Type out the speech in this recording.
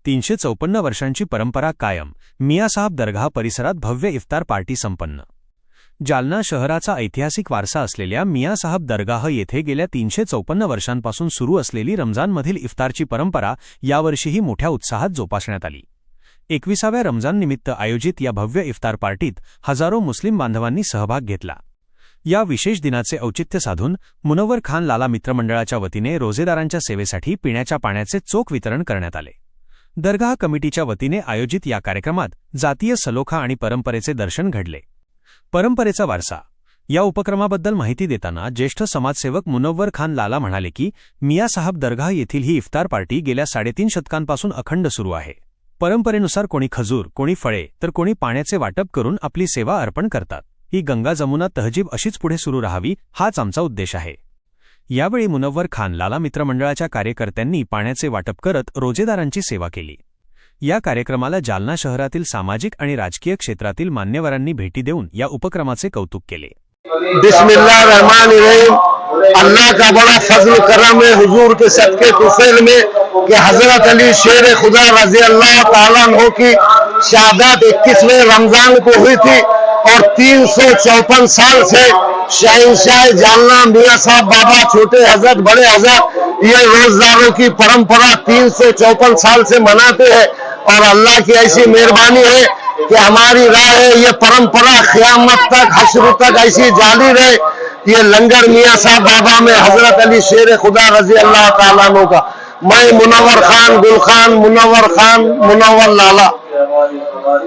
354 वर्षांची परंपरा कायम. मियासाहब दरगाह परिसरात भव्य इफ्तार पार्टी संपन्न. जालना शहराचा ऐतिहासिक वारसा असलेल्या मियासाहब दरगाह येथे गेल्या 354 वर्षांपासून सुरू असलेली रमजानमधील इफ्तारची परंपरा यावर्षीही मोठ्या उत्साहात जोपासण्यात आली. 21व्या रमजाननिमित्त आयोजित या भव्य इफ्तार पार्टीत हजारो मुस्लिम बांधवांनी सहभाग घेतला. या विशेष दिनाचे औचित्य साधून मुनव्वर खान लाला मित्रमंडळाच्या वतीने रोजेदारांच्या सेवेसाठी पिण्याच्या पाण्याचे चोख वितरण करण्यात आले. दरगाह कमिटीच्या वतीने आयोजित या कार्यक्रमात जातीय सलोखा आणि परंपरेचे दर्शन घडले. परंपरेचा वारसा या उपक्रमाबद्दल माहिती देताना ज्येष्ठ समाजसेवक मुनव्वर खान लाला म्हणाले की मियासाहब दरगाह येथील ही इफ्तार पार्टी गेल्या 3.5 शतकांपासून अखंड सुरू आहे. परंपरेनुसार कोणी खजूर, कोणी फळे तर कोणी पाण्याचे वाटप करून आपली सेवा अर्पण करतात. ही गंगा जमुना तहजीब अशीच पुढे सुरू राहावी हाच आमचा उद्देश आहे. यावेळी मुनव्वर खान लाला मित्रमंडळाच्या कार्यकर्त्यांनी पाण्याचे वाटप करत रोजेदारांची सेवा केली. या कार्यक्रमाला जालना शहरातील सामाजिक आणि राजकीय क्षेत्रातील मान्यवरांनी भेटी देऊन या उपक्रमाचे कौतुक केले. बिस्मिल्लाहिर्रहमानिर्रहीम. अल्लाह का बड़ा फजल करम है हुजूर के सदके तुफैल में कि हजरत अली शेर खुदा रजी अल्लाह ताला अन्हु की शहादत 21वें रमजान को हुई थी और 354 साल से शहंशाह जालना मियां साहब बाबा, छोटे हजरत, बड़े हजरत ये रोजदारों की परंपरा 354 साल से मनाते हैं. और अल्लाह की ऐसी मेहरबानी है कि हमारी राह है ये परंपरा क़यामत तक, हश्र तक ऐसी जारी रहे. ये लंगर मियां साहब बाबा में हजरत अली शेर खुदा रजी अल्लाह ताला अन्हु का. मैं मुनव्वर खान, गुल खान, मुनव्वर खान, मुनव्वर लाला.